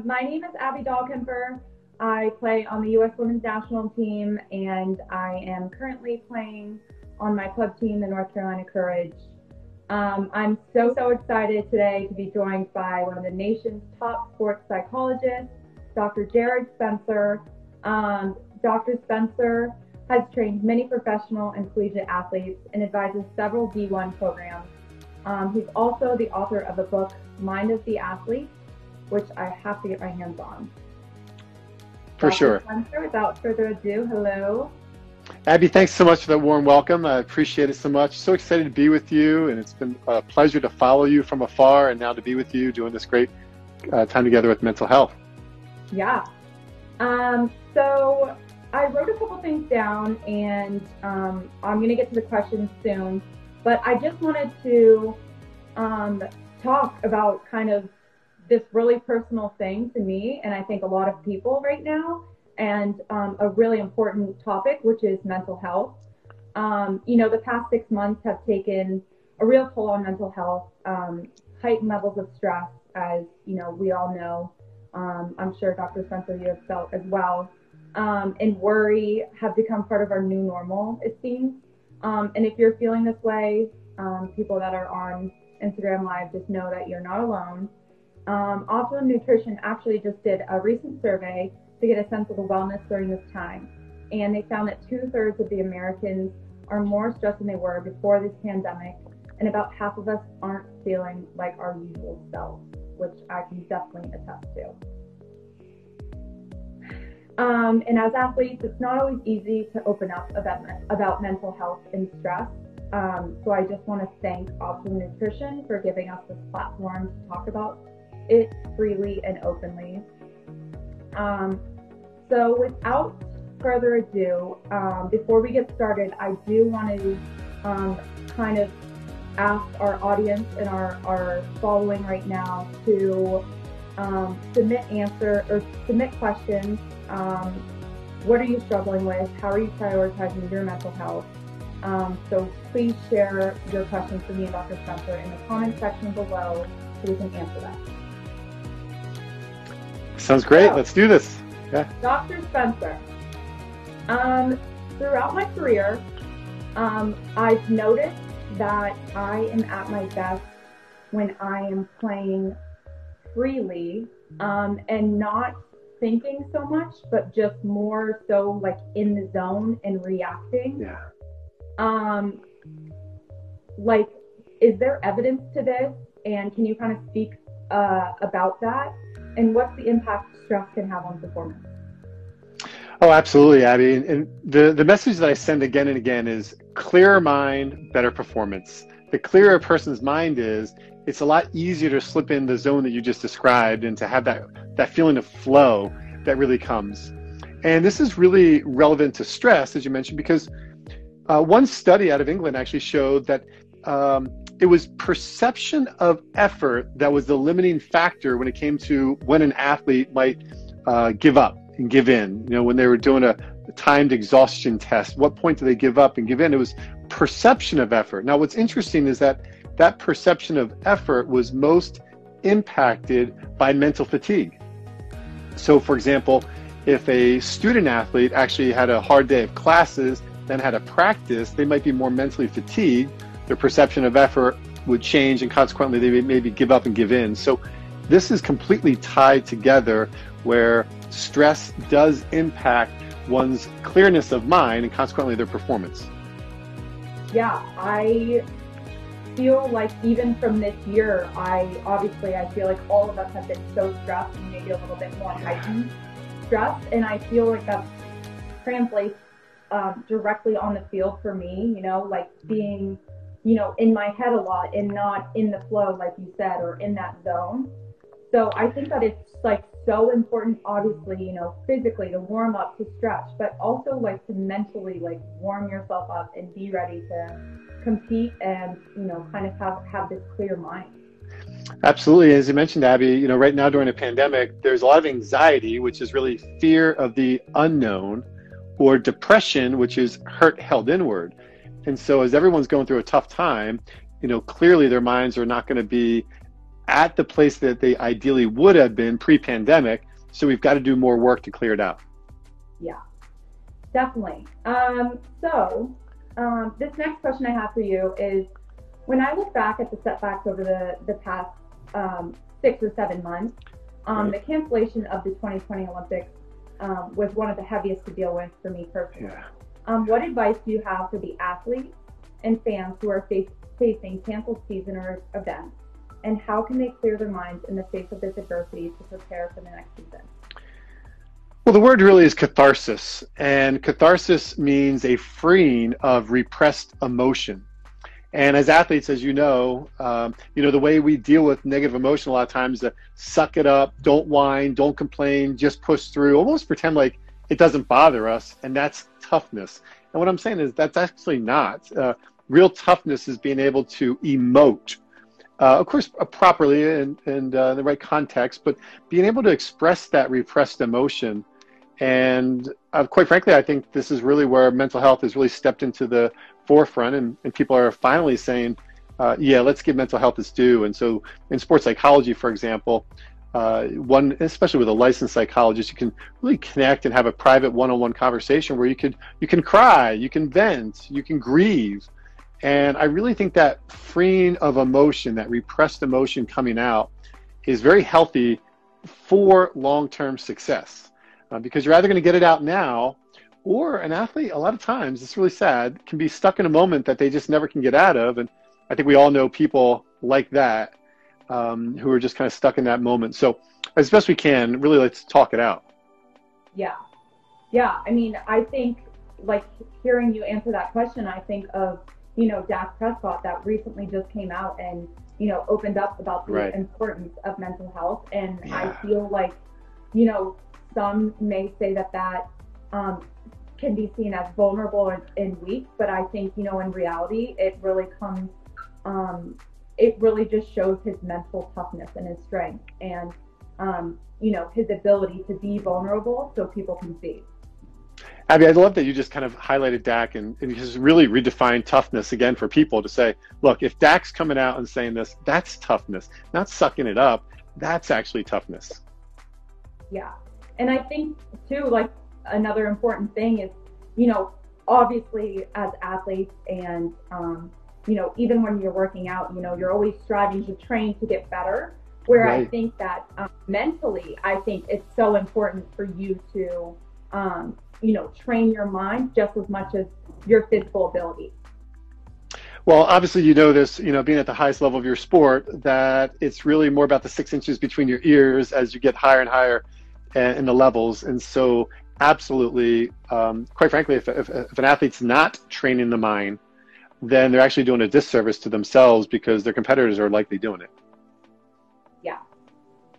My name is Abby Dahlkemper. I play on the U.S. Women's National Team, and I am currently playing on my club team, the North Carolina Courage. I'm so excited today to be joined by one of the nation's top sports psychologists, Dr. Jared Spencer. Dr. Spencer has trained many professional and collegiate athletes and advises several D1 programs. He's also the author of the book, Mind of the Athlete, which I have to get my hands on. For sure. Spencer, without further ado, hello. Abby, thanks so much for that warm welcome. I appreciate it so much. So excited to be with you, and it's been a pleasure to follow you from afar and now to be with you doing this great time together with mental health. Yeah. So I wrote a couple things down, and I'm going to get to the questions soon, but I just wanted to talk about kind of this really personal thing to me, and I think a lot of people right now, and a really important topic, which is mental health. The past 6 months have taken a real toll on mental health, heightened levels of stress, as we all know. I'm sure Dr. Spencer, you have felt as well. And worry have become part of our new normal, it seems. And if you're feeling this way, people that are on Instagram Live, just know that you're not alone. Optimum Nutrition actually just did a recent survey to get a sense of the wellness during this time. And they found that 2/3 of the Americans are more stressed than they were before this pandemic. And about half of us aren't feeling like our usual selves, which I can definitely attest to. And as athletes, it's not always easy to open up about mental health and stress. So I just want to thank Optimum Nutrition for giving us this platform to talk about it freely and openly. So without further ado, before we get started, I do want to kind of ask our audience and our following right now to submit questions. What are you struggling with? How are you prioritizing your mental health? So please share your questions for me and Dr. Spencer in the comment section below so we can answer that. Sounds great. So, let's do this. Yeah. Dr. Spencer, throughout my career, I've noticed that I am at my best when I am playing freely and not thinking so much, but just more so like in the zone and reacting. Yeah. Is there evidence to this? And can you kind of speak about that? And what's the impact stress can have on performance? Oh, absolutely, Abby. And the message that I send again and again is clearer mind, better performance. The clearer a person's mind is, it's a lot easier to slip in the zone that you just described and to have that feeling of flow that really comes. And this is really relevant to stress, as you mentioned, because one study out of England actually showed that it was perception of effort that was the limiting factor when it came to when an athlete might give up and give in. When they were doing a timed exhaustion test, what point do they give up and give in? It was perception of effort. Now, what's interesting is that perception of effort was most impacted by mental fatigue. So, for example, if a student athlete actually had a hard day of classes, then had a practice, they might be more mentally fatigued. Their perception of effort would change, and consequently, they would maybe give up and give in. So this is completely tied together, where stress does impact one's clearness of mind and consequently their performance. Yeah, I feel like even from this year, I feel like all of us have been so stressed and maybe a little bit more heightened stress. And I feel like that translates directly on the field for me, like being, in my head a lot and not in the flow, like you said, or in that zone. So I think that it's like so important, obviously, physically to warm up, to stretch, but also like to mentally like warm yourself up and be ready to compete and, kind of have this clear mind. Absolutely. As you mentioned, Abby, right now during a pandemic, there's a lot of anxiety, which is really fear of the unknown, or depression, which is hurt held inward. And so as everyone's going through a tough time, clearly their minds are not going to be at the place that they ideally would have been pre-pandemic. So we've got to do more work to clear it out. Yeah, definitely. This next question I have for you is, when I look back at the setbacks over the past 6 or 7 months, Right. the cancellation of the 2020 Olympics was one of the heaviest to deal with for me personally. Yeah. What advice do you have for the athletes and fans who are facing canceled season or events, and how can they clear their minds in the face of this adversity to prepare for the next season? Well, the word really is catharsis, and catharsis means a freeing of repressed emotion. And as athletes, as the way we deal with negative emotion a lot of times is to suck it up, don't whine, don't complain, just push through, almost pretend like it doesn't bother us, and that's toughness. And what I'm saying is that's actually not. Real toughness is being able to emote, of course, properly and in the right context, but being able to express that repressed emotion. And quite frankly, I think this is really where mental health has really stepped into the forefront, and people are finally saying, yeah, let's give mental health its due. And so in sports psychology, for example, especially with a licensed psychologist, you can really connect and have a private one-on-one conversation where you can cry, you can vent, you can grieve. And I really think that freeing of emotion, that repressed emotion coming out, is very healthy for long-term success. Because you're either going to get it out now, or an athlete, a lot of times, it's really sad, can be stuck in a moment that they just never can get out of. And I think we all know people like that, who are just kind of stuck in that moment. So as best we can, really let's talk it out. Yeah. Yeah. I mean, I think, like, hearing you answer that question, I think of, Dak Prescott, that recently just came out and, opened up about the Right. importance of mental health. And Yeah. I feel like, some may say that can be seen as vulnerable and weak, but I think, in reality, it really just shows his mental toughness and his strength and, his ability to be vulnerable so people can see. Abby, I love that you just kind of highlighted Dak and just really redefined toughness again for people to say, look, if Dak's coming out and saying this, that's toughness, not sucking it up. That's actually toughness. Yeah. And I think too, like, another important thing is, obviously as athletes and, even when you're working out, you're always striving to train to get better. Where Right. I think that mentally, I think it's so important for you to, train your mind just as much as your physical ability. Well, obviously, this, being at the highest level of your sport, that it's really more about the 6 inches between your ears as you get higher and higher in the levels. And so absolutely, quite frankly, if an athlete's not training the mind, then they're actually doing a disservice to themselves because their competitors are likely doing it.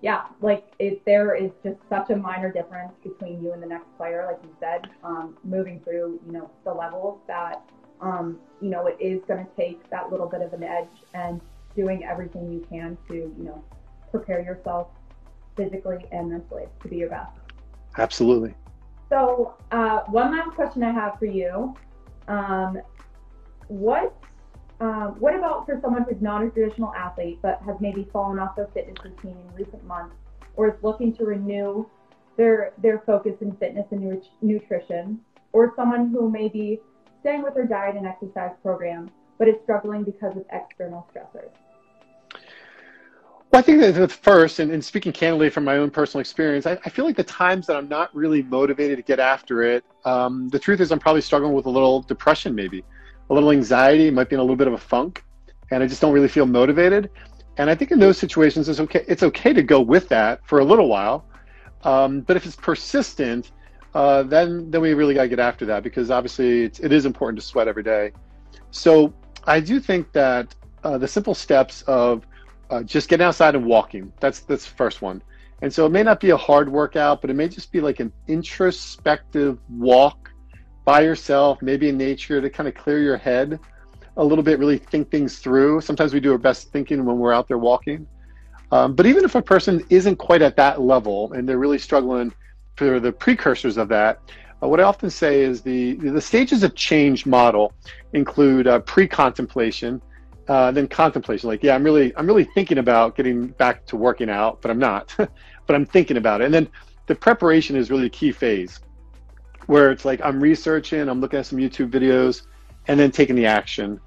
Yeah, like there is just such a minor difference between you and the next player, like you said, moving through, the levels that, it is going to take that little bit of an edge, and doing everything you can to, prepare yourself physically and mentally to be your best. Absolutely. So one last question I have for you. What about for someone who's not a traditional athlete but has maybe fallen off their fitness routine in recent months, or is looking to renew their focus in fitness and nutrition, or someone who may be staying with their diet and exercise program but is struggling because of external stressors? Well, I think that first, and speaking candidly from my own personal experience, I feel like the times that I'm not really motivated to get after it, the truth is I'm probably struggling with a little depression, maybe a little anxiety, might be in a little bit of a funk, and I just don't really feel motivated. And I think in those situations, it's okay to go with that for a little while. But if it's persistent, then we really got to get after that, because obviously it is important to sweat every day. So I do think that the simple steps of just getting outside and walking, that's the first one. And so it may not be a hard workout, but it may just be like an introspective walk by yourself, maybe in nature, to kind of clear your head a little bit, really think things through. Sometimes we do our best thinking when we're out there walking. But even if a person isn't quite at that level and they're really struggling for the precursors of that, what I often say is the stages of change model include pre-contemplation, then contemplation, like, yeah, I'm really thinking about getting back to working out, but I'm not, but I'm thinking about it. And then the preparation is really a key phase where it's like I'm researching, I'm looking at some YouTube videos, and then taking the action.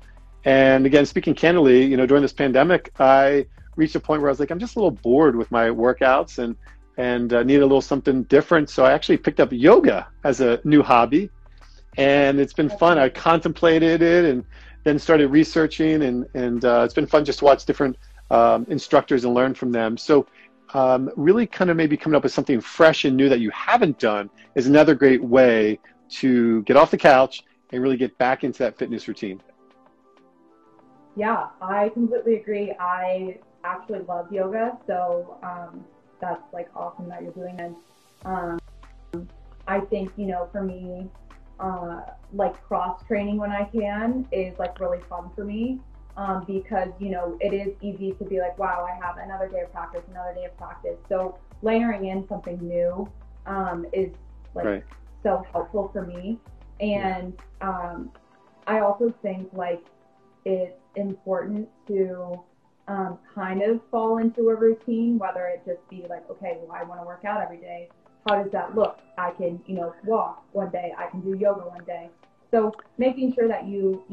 And again, speaking candidly, during this pandemic, I reached a point where I was like, I'm just a little bored with my workouts and need a little something different. So I actually picked up yoga as a new hobby, and it's been fun. I contemplated it and then started researching, and it's been fun just to watch different instructors and learn from them. So really kind of maybe coming up with something fresh and new that you haven't done is another great way to get off the couch and really get back into that fitness routine. Yeah, I completely agree. I actually love yoga, so that's like awesome that you're doing it. Um, I think, for me, like cross training when I can is like really fun for me, because, it is easy to be like, wow, I have another day of practice, another day of practice. So layering in something new is like Right. so helpful for me. And I also think like it's important to kind of fall into a routine, whether it just be like, okay, well, I want to work out every day. How does that look? I can, walk one day. I can do yoga one day. So making sure that you,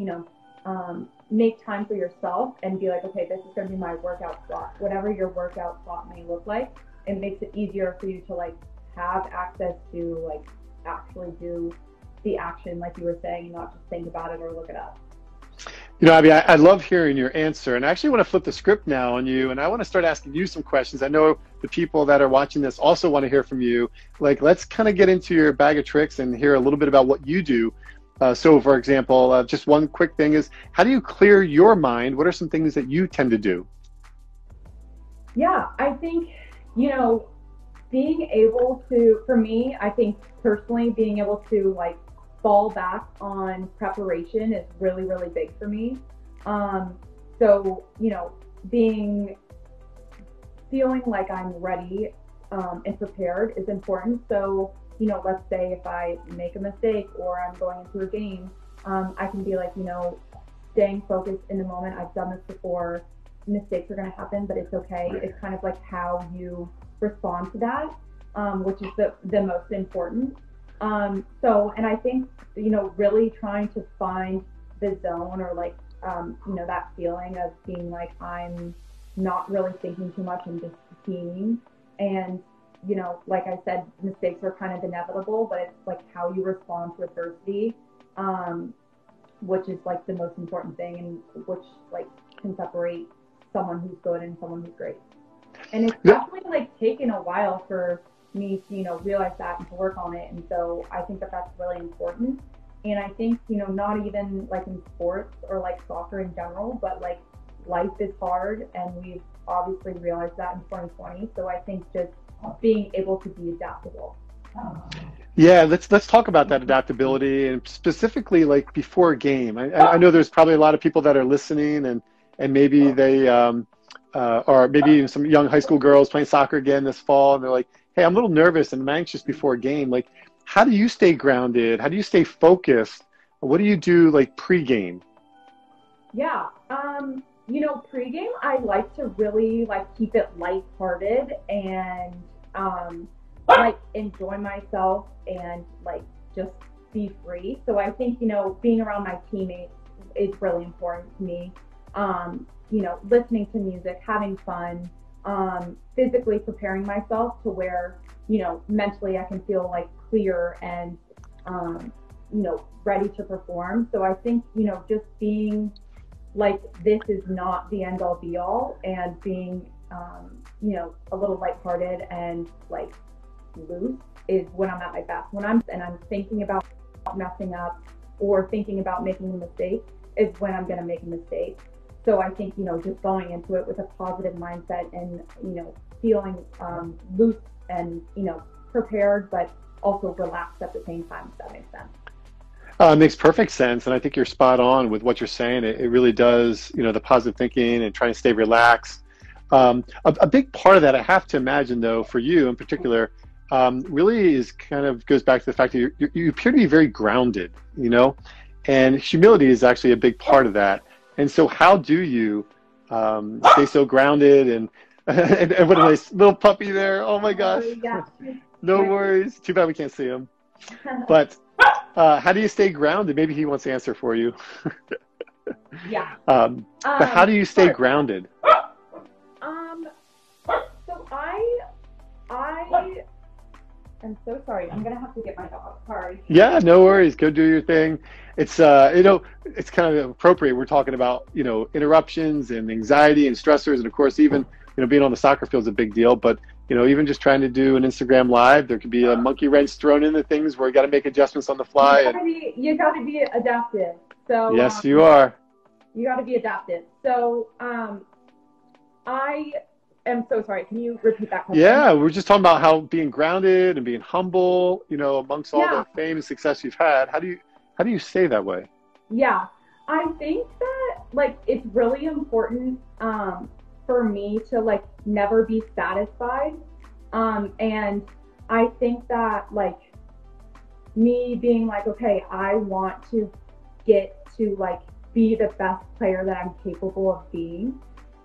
make time for yourself and be like, okay, this is going to be my workout slot. Whatever your workout slot may look like, it makes it easier for you to like have access to like actually do the action, like you were saying, not just think about it or look it up. Abby, I love hearing your answer, and I actually want to flip the script now on you, and I want to start asking you some questions. I know the people that are watching this also want to hear from you. Like, let's kind of get into your bag of tricks and hear a little bit about what you do. So, for example, just one quick thing is, how do you clear your mind? What are some things that you tend to do? Yeah, I think, being able to, for me, I think personally, being able to like fall back on preparation is really, really big for me. So, feeling like I'm ready and prepared is important. So, let's say if I make a mistake or I'm going into a game, I can be like, staying focused in the moment. I've done this before. Mistakes are going to happen, but it's okay. It's kind of like how you respond to that, which is the most important. And I think, really trying to find the zone or like, that feeling of being like, I'm not really thinking too much and just being. And, like I said, mistakes are kind of inevitable, but it's like how you respond to adversity, which is like the most important thing, and which like can separate someone who's good and someone who's great. And it's definitely like taken a while for me to, realize that and to work on it. And so I think that that's really important. And I think, not even like in sports or like soccer in general, but like life is hard, and we've obviously realized that in 2020. So I think just being able to be adaptable. Yeah, let's talk about that adaptability, and specifically like before a game. I know there's probably a lot of people that are listening, and maybe they or maybe even some young high school girls playing soccer again this fall, and they're like, hey, I'm a little nervous and I'm anxious before a game. Like, how do you stay grounded? How do you stay focused? What do you do like pre-game? Yeah, pregame, I like to really like keep it lighthearted and like enjoy myself and like just be free. So I think, being around my teammates is really important to me. Listening to music, having fun, physically preparing myself to where, mentally I can feel like clear and, ready to perform. So I think, just being like, this is not the end all be all, and being, a little lighthearted and like loose is when I'm at my best. When I'm thinking about messing up or thinking about making a mistake is when I'm going to make a mistake. So I think, just going into it with a positive mindset and, feeling loose and, prepared, but also relaxed at the same time, if that makes sense. It makes perfect sense. And I think you're spot on with what you're saying. It really does, the positive thinking and trying to stay relaxed. A big part of that, I have to imagine, though, for you in particular, really is kind of goes back to the fact that you appear to be very grounded, and humility is actually a big part of that. And so how do you stay so grounded and, and what a nice little puppy there. Oh my Oh, gosh. yeah. No My, worries. Too bad we can't see him. But how do you stay grounded? Maybe he wants to answer for you. yeah. But how do you stay Sure. grounded? Um, so I am so sorry. I'm gonna have to get my dog. Sorry. Yeah, no worries. Go do your thing. It's it's kind of appropriate. We're talking about, interruptions and anxiety and stressors, and of course, even, being on the soccer field is a big deal. But, even just trying to do an Instagram live, there could be a monkey wrench thrown into things where you got to make adjustments on the fly. You gotta be adaptive. So Yes, you are. you gotta be adaptive. So I am so sorry. Can you repeat that question? Yeah, we're just talking about how being grounded and being humble, amongst all Yeah. the fame and success you've had. How do you stay that way? Yeah. I think that like it's really important for me to like never be satisfied. And I think that like me being like, okay, I want to get to like be the best player that I'm capable of being.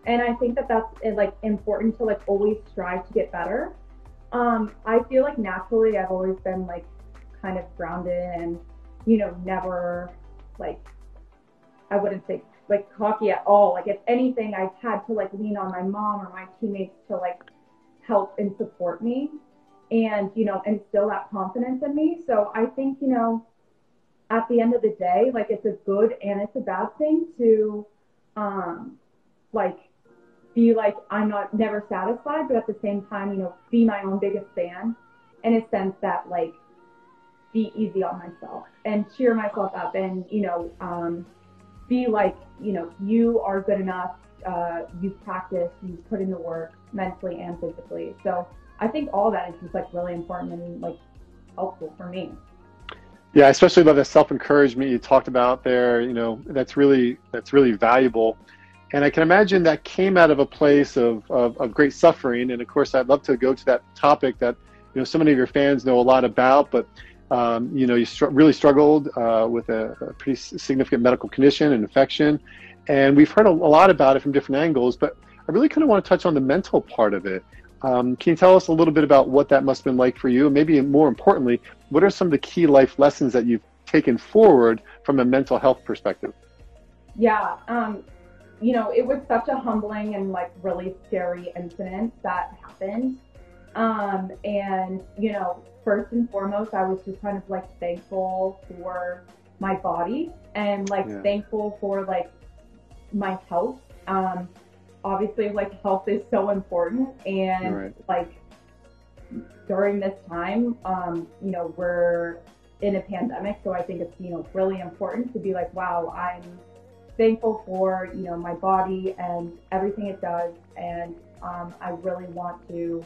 And I think that that's like important to like always strive to get better. I feel like naturally I've always been like kind of grounded and, never like, I wouldn't say like cocky at all. Like if anything, I've had to like lean on my mom or my teammates to like help and support me and, instill that confidence in me. So I think, at the end of the day, like it's a good and it's a bad thing to, like be like, I'm not never satisfied, but at the same time, be my own biggest fan in a sense that like be easy on myself and cheer myself up and, be like, you are good enough. You've practiced, you've put in the work mentally and physically. So I think all that is just like really important and like helpful for me. Yeah, I especially love the self-encouragement you talked about there. That's really valuable. And I can imagine that came out of a place of great suffering. And of course, I'd love to go to that topic that, so many of your fans know a lot about, but, you really struggled with a pretty significant medical condition and infection. And we've heard a lot about it from different angles, but I really kind of want to touch on the mental part of it. Can you tell us a little bit about what that must have been like for you? And maybe more importantly, what are some of the key life lessons that you've taken forward from a mental health perspective? Yeah. It was such a humbling and like really scary incident that happened. And, first and foremost, I was just kind of like thankful for my body and like thankful for like my health. Obviously like health is so important and like during this time, we're in a pandemic. So I think it's, really important to be like, wow, I'm thankful for, my body and everything it does. And I really want to,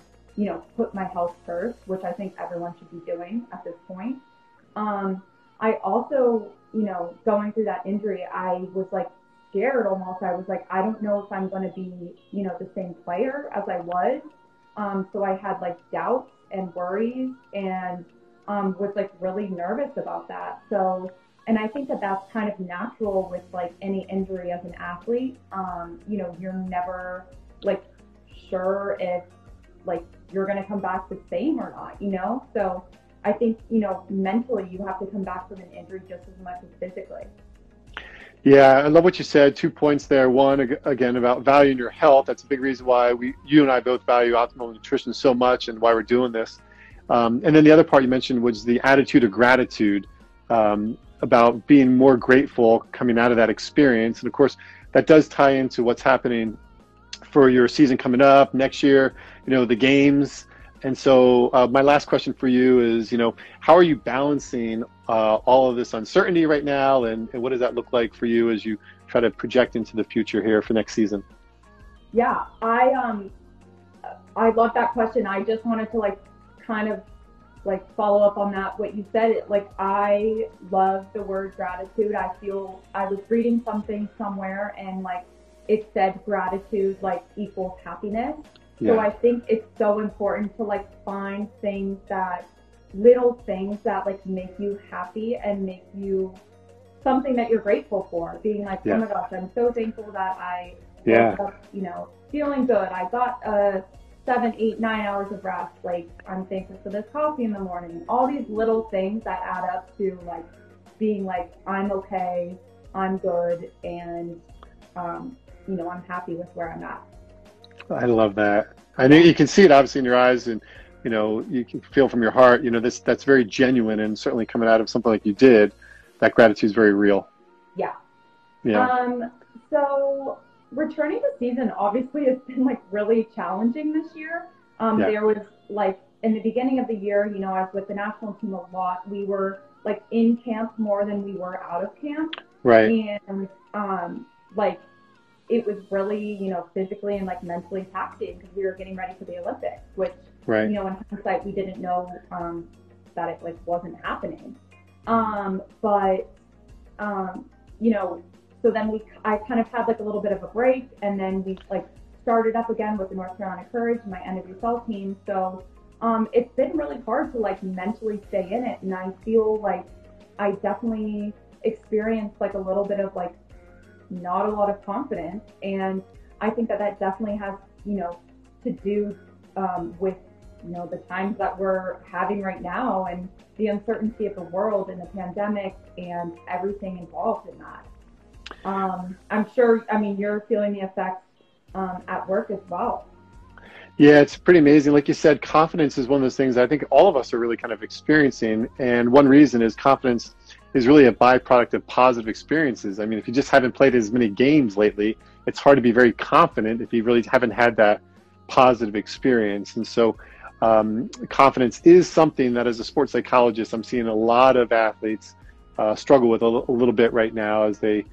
put my health first, which I think everyone should be doing at this point. I also, going through that injury, I was like scared almost. I was like, I don't know if I'm going to be, the same player as I was. So I had like doubts and worries and was like really nervous about that. So, and I think that that's kind of natural with like any injury as an athlete. You're never like sure if like you're going to come back the same or not, So I think, mentally you have to come back from an injury just as much as physically. Yeah, I love what you said. 2 points there. One, again, about valuing your health. That's a big reason why you and I both value optimal nutrition so much and why we're doing this. And then the other part you mentioned was the attitude of gratitude, about being more grateful coming out of that experience. And of course, that does tie into what's happening for your season coming up next year, the games. And so my last question for you is, how are you balancing all of this uncertainty right now? And what does that look like for you as you try to project into the future here for next season? Yeah, I love that question. I just wanted to like kind of like follow up on that, what you said. Like I love the word gratitude. I feel I was reading something somewhere and like it said gratitude like equals happiness. So I think it's so important to like find little things that like make you happy and make you something that you're grateful for, being like, oh Yeah. my gosh, I'm so thankful that I Yeah. woke up, you know, feeling good. I got 7, 8, 9 hours of rest. Like, I'm thankful for this coffee in the morning. All these little things that add up to like being like, I'm okay, I'm good, and you know, I'm happy with where I'm at. I love that. I know you can see it obviously in your eyes, and you know you can feel from your heart. You know that's very genuine, and certainly coming out of something like you did, that gratitude is very real. Yeah. Yeah. So returning to season obviously has been like really challenging this year. Yeah. There was like in the beginning of the year, you know, I was with the national team a lot. We were like in camp more than we were out of camp. Right. And like it was really, you know, physically and like mentally taxing because we were getting ready for the Olympics, which, Right. you know, in hindsight, we didn't know that it like wasn't happening. But you know, so then I kind of had like a little bit of a break, and then we like started up again with the North Carolina Courage, my end of yourself team. So it's been really hard to like mentally stay in it, and I feel like I definitely experienced like a little bit of like not a lot of confidence, and I think that definitely has, you know, to do with, you know, the times that we're having right now and the uncertainty of the world and the pandemic and everything involved in that. I'm sure, I mean, you're feeling the effects at work as well. Yeah, it's pretty amazing. Like you said, confidence is one of those things I think all of us are really kind of experiencing. And one reason is confidence is really a byproduct of positive experiences. I mean, if you just haven't played as many games lately, it's hard to be very confident if you really haven't had that positive experience. And so confidence is something that as a sports psychologist, I'm seeing a lot of athletes struggle with a little bit right now as they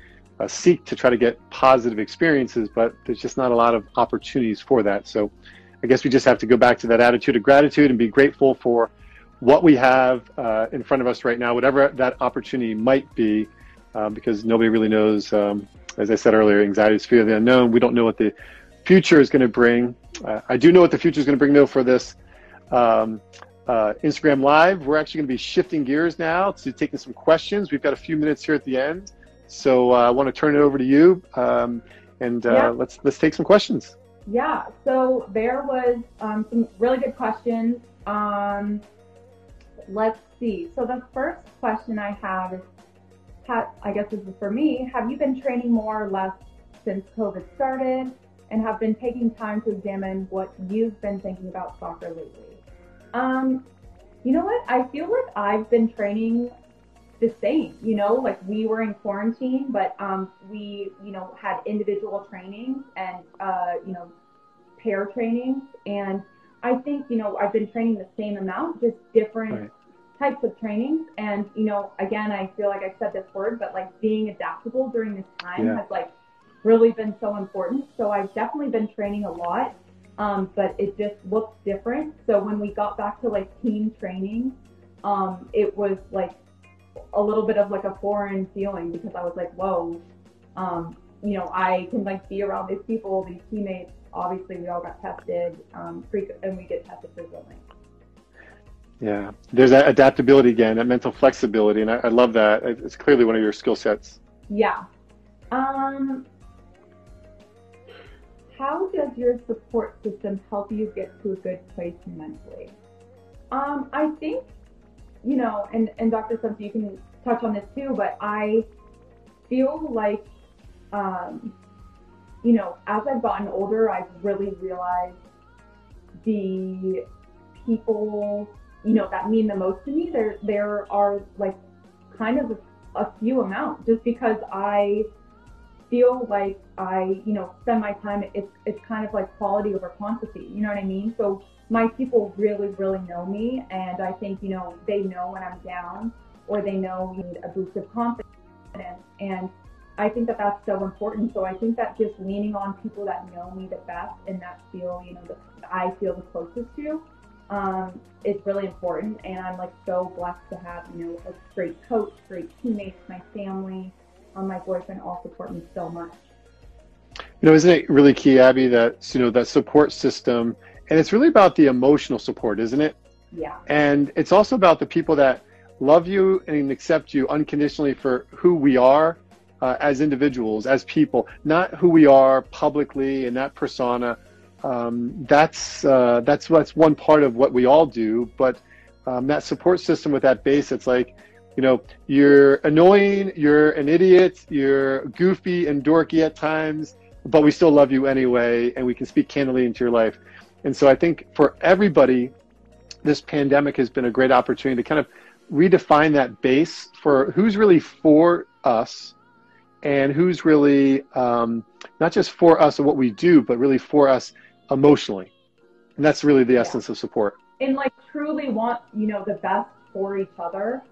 seek to try to get positive experiences, but there's just not a lot of opportunities for that. So I guess we just have to go back to that attitude of gratitude and be grateful for what we have in front of us right now, whatever that opportunity might be, because nobody really knows. As I said earlier, anxiety is fear of the unknown. We don't know what the future is going to bring. I do know what the future is going to bring, though, for this Instagram Live. We're actually going to be shifting gears now to taking some questions. We've got a few minutes here at the end. So I want to turn it over to you, and let's take some questions. Yeah, so there was some really good questions. Let's see. So the first question I have is, I guess this is for me, have you been training more or less since COVID started, and have been taking time to examine what you've been thinking about soccer lately? You know what? I feel like I've been training the same, you know, like we were in quarantine, but we, you know, had individual trainings and, you know, pair trainings. And I think, you know, I've been training the same amount, just different types of trainings. And, you know, again, I feel like I said this word, but like being adaptable during this time has like really been so important. So I've definitely been training a lot, but it just looks different. So when we got back to like team training, it was like a little bit of like a foreign feeling because I was like, whoa, you know, I can like be around these people, these teammates. Obviously, we all got tested, and we get tested frequently. Yeah, there's that adaptability again, that mental flexibility, and I love that. It's clearly one of your skill sets. Yeah. How does your support system help you get to a good place mentally? I think, you know, and Dr. Spencer, you can touch on this too, but I feel like, you know, as I've gotten older, I've really realized the people, you know, that mean the most to me. There are like kind of a few amount, just because I feel like I, you know, spend my time. It's kind of like quality over quantity. You know what I mean? So my people really, really know me, and I think, you know, they know when I'm down, or they know you need a boost of confidence, and I think that that's so important. So I think that just leaning on people that know me the best and that feel, you know, that I feel the closest to, is really important. And I'm like so blessed to have, you know, a great coach, great teammates, my family, my boyfriend all support me so much. You know, isn't it really key, Abby, that, you know, that support system, and it's really about the emotional support, isn't it? Yeah. And it's also about the people that love you and accept you unconditionally for who we are as individuals, as people, not who we are publicly and that persona. That's one part of what we all do, but that support system with that base, it's like, you know, you're annoying, you're an idiot, you're goofy and dorky at times, but we still love you anyway, and we can speak candidly into your life. And so I think for everybody, this pandemic has been a great opportunity to kind of redefine that base for who's really for us and who's really not just for us and what we do, but really for us emotionally. And that's really the essence of support. And like truly want, you know, the best for each other.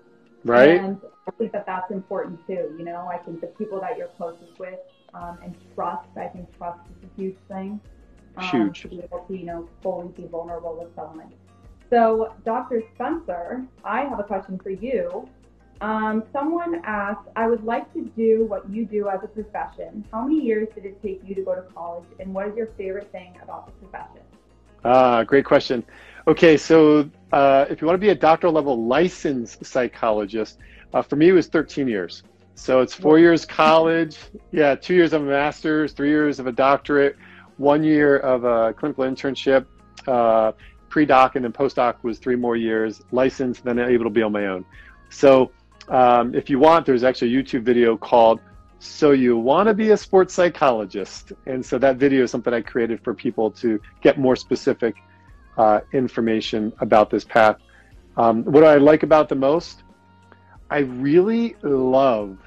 Right. And I think that that's important too. You know, I think the people that you're closest with and trust, I think trust is a huge thing. Huge. To be able to, you know, fully be vulnerable with someone. So Dr. Spencer, I have a question for you. Someone asked, I would like to do what you do as a profession. How many years did it take you to go to college, and what is your favorite thing about the profession? Great question. Okay, so if you want to be a doctoral level licensed psychologist, for me it was 13 years. So it's 4 years college, 2 years of a master's, 3 years of a doctorate, 1 year of a clinical internship, pre-doc, and then post-doc was 3 more years, licensed, then able to be on my own. So if you want, there's actually a YouTube video called So You Want to Be a Sports Psychologist. And so that video is something I created for people to get more specific information about this path. What I like about the most, I really love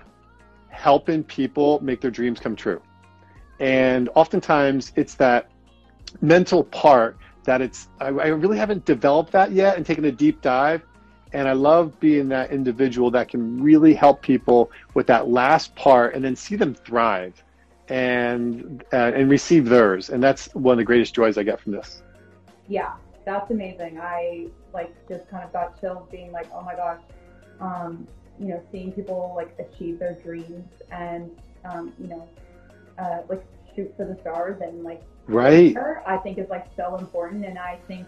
helping people make their dreams come true. And oftentimes it's that mental part that I really haven't developed that yet and taken a deep dive. And I love being that individual that can really help people with that last part and then see them thrive and receive theirs. And that's one of the greatest joys I get from this. Yeah, that's amazing. I like just kind of got chills being like, oh my gosh, you know, seeing people like achieve their dreams and, you know, like shoot for the stars and like, right. I think is like so important. And I think,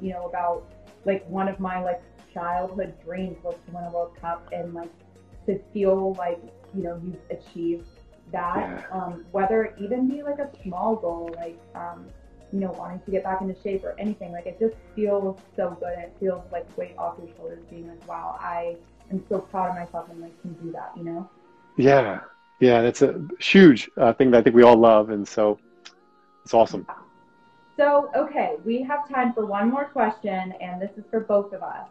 you know, about like one of my like childhood dreams was to win a World Cup and like to feel like, you know, you've achieved that, whether it even be like a small goal, like, you know, wanting to get back into shape or anything, like it just feels so good. And it feels like weight off your shoulders being like, wow, I am so proud of myself and like can do that, you know? Yeah, that's a huge thing that I think we all love. And so it's awesome. So, okay, we have time for one more question, and this is for both of us.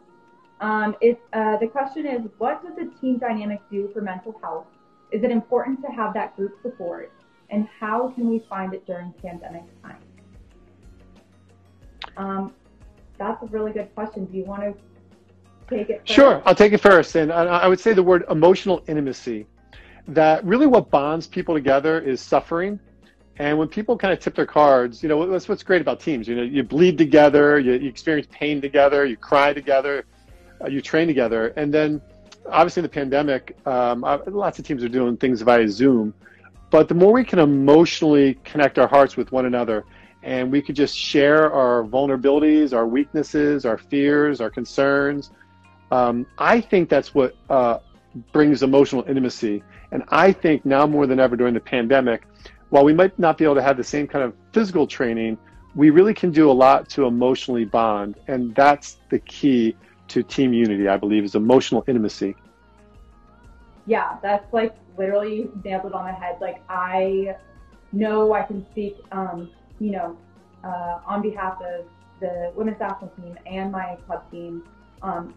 The question is, what does the team dynamic do for mental health? Is it important to have that group support? And how can we find it during pandemic time? That's a really good question. Do you want to take it first? Sure, I'll take it first. And I would say the word emotional intimacy, that really what bonds people together is suffering. And when people kind of tip their cards, you know, that's what's great about teams. You know, you bleed together, you experience pain together, you cry together, you train together. And then obviously in the pandemic, lots of teams are doing things via Zoom. But the more we can emotionally connect our hearts with one another, and we could just share our vulnerabilities, our weaknesses, our fears, our concerns, I think that's what brings emotional intimacy. And I think now more than ever during the pandemic, while we might not be able to have the same kind of physical training, we really can do a lot to emotionally bond. And that's the key to team unity, I believe, is emotional intimacy. Yeah, that's like literally nailed it on the head. Like I know I can speak, you know, on behalf of the women's national team and my club team.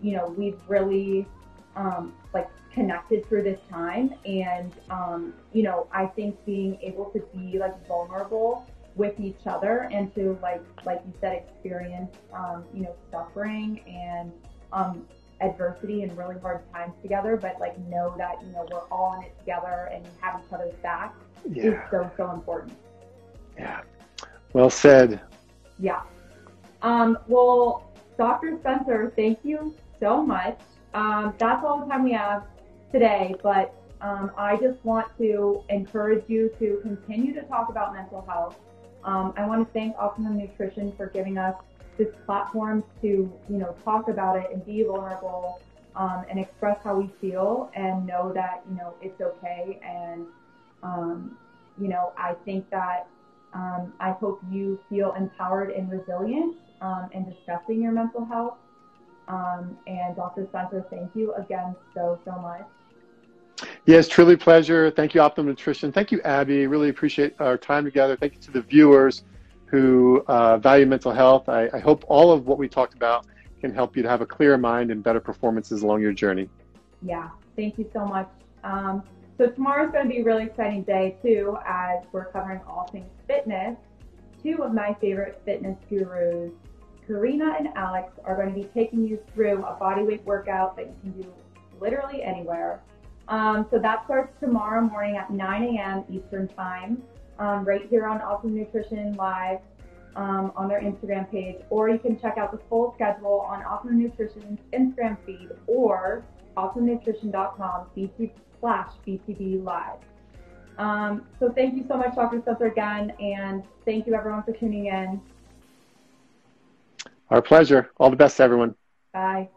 You know, we've really like connected through this time, and you know, I think being able to be like vulnerable with each other and to like you said, experience you know, suffering and adversity and really hard times together, but like know that, you know, we're all in it together and have each other's back is so important. Yeah, well said. Yeah. Well, Dr. Spencer, thank you so much. That's all the time we have today, but I just want to encourage you to continue to talk about mental health. I want to thank Optimum Nutrition for giving us this platform to, you know, talk about it and be vulnerable and express how we feel and know that, it's okay. And, I think that I hope you feel empowered and resilient in discussing your mental health. And Dr. Spencer, thank you again so much. Yes, truly pleasure. Thank you, Optimum Nutrition. Thank you, Abby. Really appreciate our time together. Thank you to the viewers who value mental health. I hope all of what we talked about can help you to have a clearer mind and better performances along your journey. Yeah, thank you so much. So tomorrow's going to be a really exciting day too, as we're covering all things fitness. Two of my favorite fitness gurus, Karina and Alex, are going to be taking you through a bodyweight workout that you can do literally anywhere. So that starts tomorrow morning at 9 a.m. Eastern Time, right here on Awesome Nutrition Live on their Instagram page. Or you can check out the full schedule on Awesome Nutrition's Instagram feed or awesomenutrition.com/BTB Live. So thank you so much, Dr. Spencer, again, and thank you everyone for tuning in. Our pleasure. All the best, everyone. Bye.